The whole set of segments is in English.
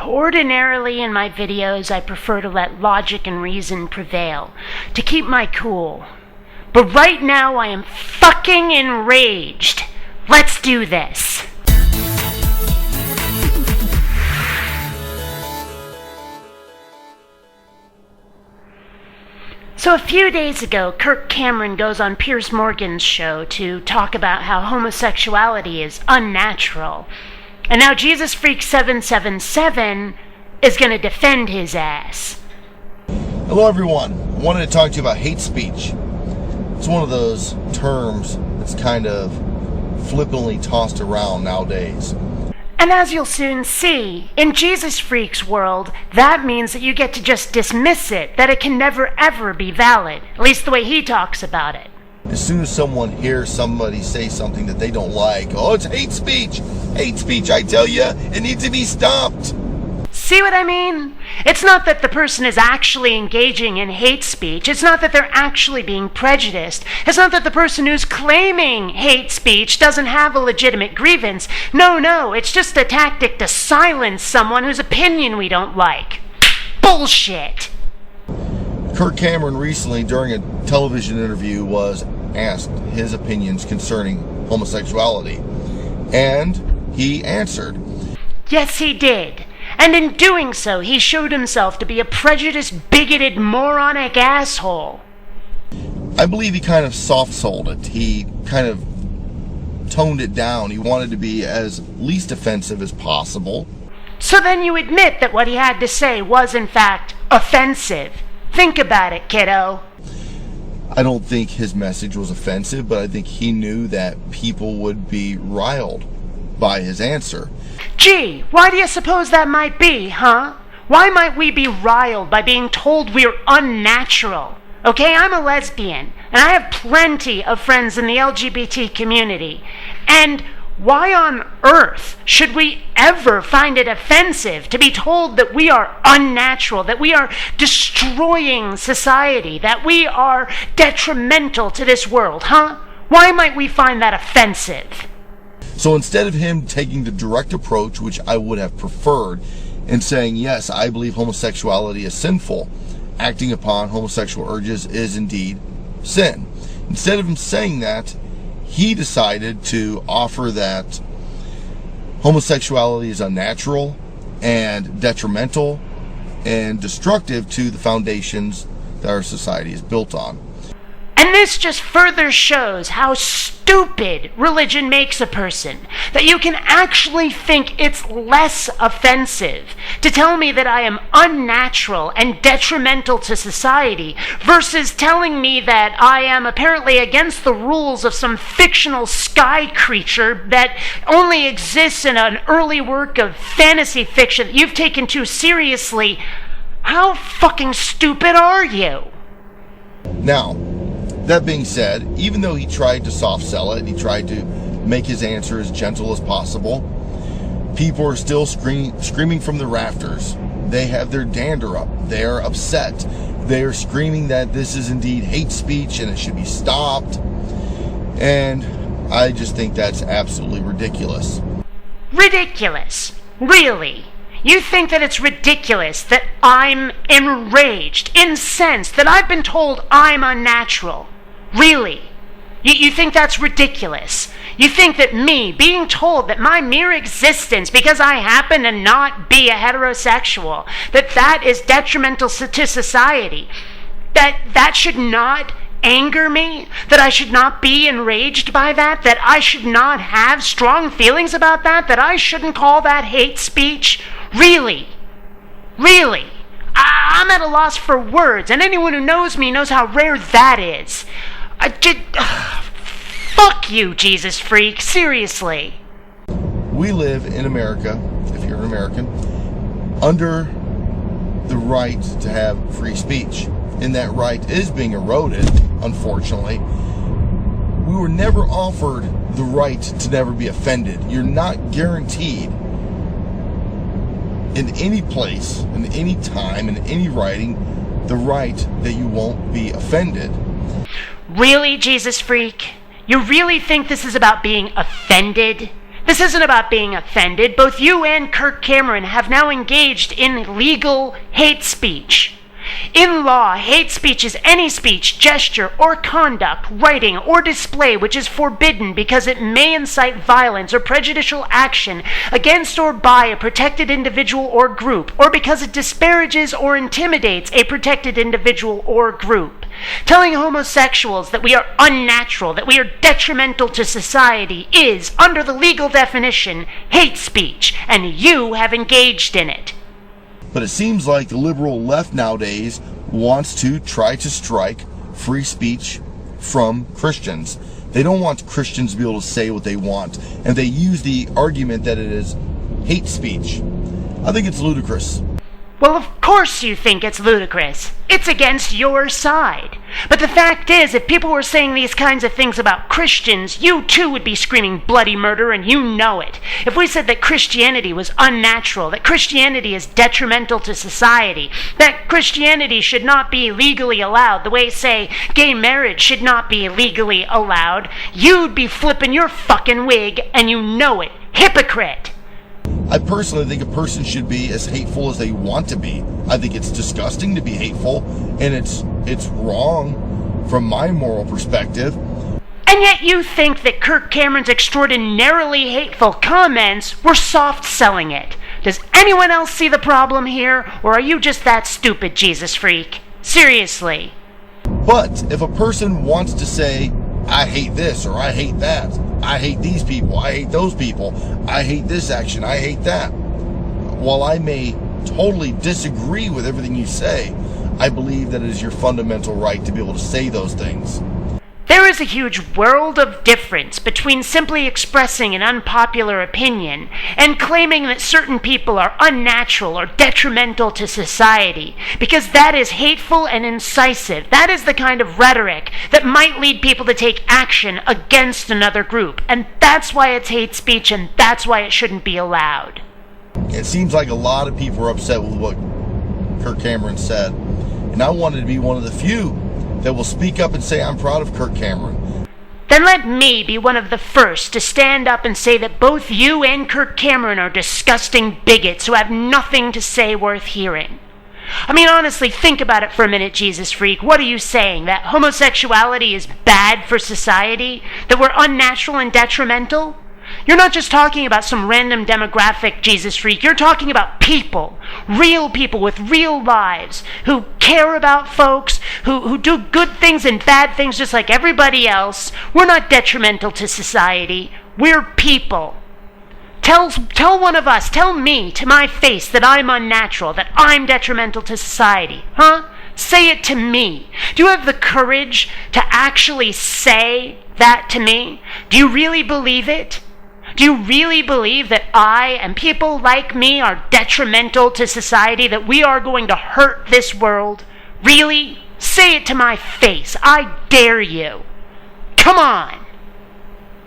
Ordinarily in my videos, I prefer to let logic and reason prevail, to keep my cool. But right now, I am fucking enraged. Let's do this. So a few days ago, Kirk Cameron goes on Piers Morgan's show to talk about how homosexuality is unnatural. And now JezuzFreek 777 is going to defend his ass. Hello everyone. I wanted to talk to you about hate speech. It's one of those terms that's kind of flippantly tossed around nowadays. And as you'll soon see, in JezuzFreek's world, that means that you get to just dismiss it, that it can never ever be valid, at least the way he talks about it. As soon as someone hears somebody say something that they don't like, oh, it's hate speech! Hate speech, I tell you, it needs to be stopped! See what I mean? It's not that the person is actually engaging in hate speech. It's not that they're actually being prejudiced. It's not that the person who's claiming hate speech doesn't have a legitimate grievance. No, it's just a tactic to silence someone whose opinion we don't like. Bullshit! Kirk Cameron recently, during a television interview, was asked his opinions concerning homosexuality. And he answered. Yes, he did. And in doing so, he showed himself to be a prejudiced, bigoted, moronic asshole. I believe he kind of soft-sold it. He kind of toned it down. He wanted to be as least offensive as possible. So then you admit that what he had to say was, in fact, offensive. Think about it, kiddo. I don't think his message was offensive, but I think he knew that people would be riled by his answer. Gee, why do you suppose that might be, huh? Why might we be riled by being told we're unnatural? Okay, I'm a lesbian, and I have plenty of friends in the LGBT community. And why on earth should we ever find it offensive to be told that we are unnatural, that we are destroying society, that we are detrimental to this world, huh? Why might we find that offensive? So instead of him taking the direct approach, which I would have preferred, and saying, yes, I believe homosexuality is sinful, acting upon homosexual urges is indeed sin. Instead of him saying that, he decided to offer that homosexuality is unnatural and detrimental and destructive to the foundations that our society is built on. And this just further shows how stupid religion makes a person. That you can actually think it's less offensive to tell me that I am unnatural and detrimental to society versus telling me that I am apparently against the rules of some fictional sky creature that only exists in an early work of fantasy fiction that you've taken too seriously. How fucking stupid are you? Now, that being said, even though he tried to soft sell it, he tried to make his answer as gentle as possible, people are still screaming from the rafters. They have their dander up. They are upset. They are screaming that this is indeed hate speech and it should be stopped. And I just think that's absolutely ridiculous. Ridiculous? Really? You think that it's ridiculous that I'm enraged, incensed, that I've been told I'm unnatural? Really? You think that's ridiculous? You think that me being told that my mere existence, because I happen to not be a heterosexual, that is detrimental to society, that should not anger me, that I should not be enraged by that I should not have strong feelings about that I shouldn't call that hate speech? Really? Really? I'm at a loss for words, and anyone who knows me knows how rare that is. Fuck you, JezuzFreek, seriously. We live in America, if you're an American, under the right to have free speech. And that right is being eroded, unfortunately. We were never offered the right to never be offended. You're not guaranteed in any place, in any time, in any writing, the right that you won't be offended. Really, JezuzFreek? You really think this is about being offended? This isn't about being offended. Both you and Kirk Cameron have now engaged in legal hate speech. In law, hate speech is any speech, gesture, or conduct, writing, or display which is forbidden because it may incite violence or prejudicial action against or by a protected individual or group, or because it disparages or intimidates a protected individual or group. Telling homosexuals that we are unnatural, that we are detrimental to society is, under the legal definition, hate speech, and you have engaged in it. But it seems like the liberal left nowadays wants to try to strike free speech from Christians. They don't want Christians to be able to say what they want, and they use the argument that it is hate speech. I think it's ludicrous. Well, of course you think it's ludicrous. It's against your side. But the fact is, if people were saying these kinds of things about Christians, you too would be screaming bloody murder, and you know it. If we said that Christianity was unnatural, that Christianity is detrimental to society, that Christianity should not be legally allowed, the way, say, gay marriage should not be legally allowed, you'd be flipping your fucking wig, and you know it. Hypocrite! I personally think a person should be as hateful as they want to be. I think it's disgusting to be hateful, and it's wrong from my moral perspective. And yet you think that Kirk Cameron's extraordinarily hateful comments were soft-selling it. Does anyone else see the problem here, or are you just that stupid, JezuzFreek? Seriously. But if a person wants to say, I hate this or I hate that, I hate these people, I hate those people, I hate this action, I hate that, while I may totally disagree with everything you say, I believe that it is your fundamental right to be able to say those things. There is a huge world of difference between simply expressing an unpopular opinion and claiming that certain people are unnatural or detrimental to society, because that is hateful and incisive. That is the kind of rhetoric that might lead people to take action against another group, and that's why it's hate speech, and that's why it shouldn't be allowed. It seems like a lot of people are upset with what Kirk Cameron said, and I wanted to be one of the few that will speak up and say, I'm proud of Kirk Cameron. Then let me be one of the first to stand up and say that both you and Kirk Cameron are disgusting bigots who have nothing to say worth hearing. I mean, honestly, think about it for a minute, JezuzFreek. What are you saying? That homosexuality is bad for society? That we're unnatural and detrimental? You're not just talking about some random demographic, JezuzFreek. You're talking about people, real people with real lives, who care about folks, who do good things and bad things just like everybody else. We're not detrimental to society. We're people. Tell one of us, tell me to my face that I'm unnatural, that I'm detrimental to society, huh? Say it to me. Do you have the courage to actually say that to me? Do you really believe it? Do you really believe that I and people like me are detrimental to society, that we are going to hurt this world? Really? Say it to my face. I dare you. Come on.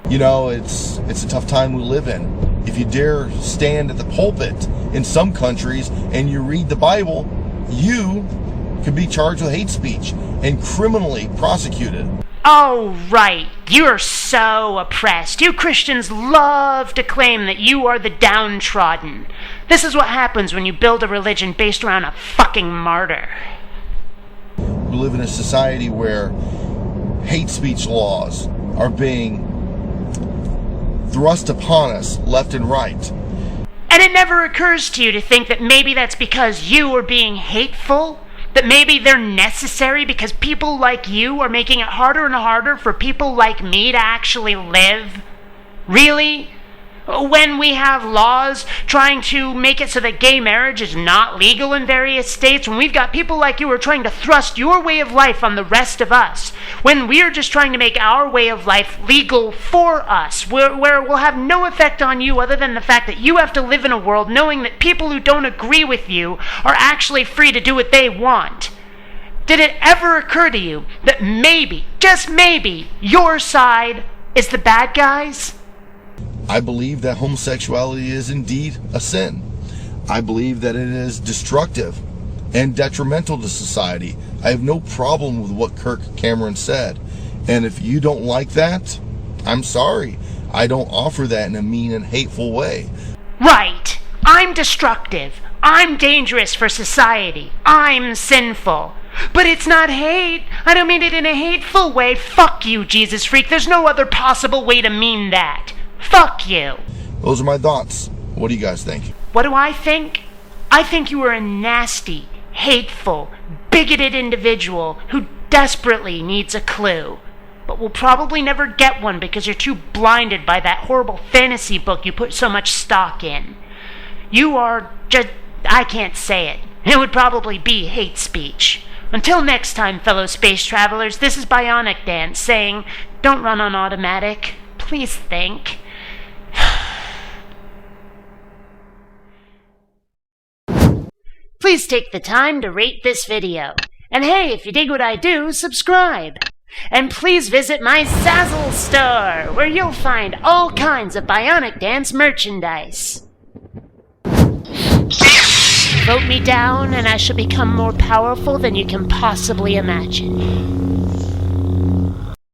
You know, it's a tough time we live in. If you dare stand at the pulpit in some countries and you read the Bible, you could be charged with hate speech and criminally prosecuted. Oh, right. You're so oppressed. You Christians love to claim that you are the downtrodden. This is what happens when you build a religion based around a fucking martyr. We live in a society where hate speech laws are being thrust upon us left and right. And it never occurs to you to think that maybe that's because you are being hateful? That maybe they're necessary because people like you are making it harder and harder for people like me to actually live? Really? When we have laws trying to make it so that gay marriage is not legal in various states, when we've got people like you who are trying to thrust your way of life on the rest of us, when we're just trying to make our way of life legal for us, where it will have no effect on you other than the fact that you have to live in a world knowing that people who don't agree with you are actually free to do what they want. Did it ever occur to you that maybe, just maybe, your side is the bad guys? I believe that homosexuality is indeed a sin. I believe that it is destructive and detrimental to society. I have no problem with what Kirk Cameron said. And if you don't like that, I'm sorry. I don't offer that in a mean and hateful way. Right. I'm destructive. I'm dangerous for society. I'm sinful. But it's not hate. I don't mean it in a hateful way. Fuck you, JezuzFreek. There's no other possible way to mean that. Fuck you. Those are my thoughts. What do you guys think? What do I think? I think you are a nasty, hateful, bigoted individual who desperately needs a clue. But will probably never get one because you're too blinded by that horrible fantasy book you put so much stock in. You are just... I can't say it. It would probably be hate speech. Until next time, fellow space travelers, this is BionicDance saying, don't run on automatic. Please think. Please take the time to rate this video. And hey, if you dig what I do, subscribe. And please visit my Zazzle store, where you'll find all kinds of BionicDance merchandise. Vote me down and I shall become more powerful than you can possibly imagine.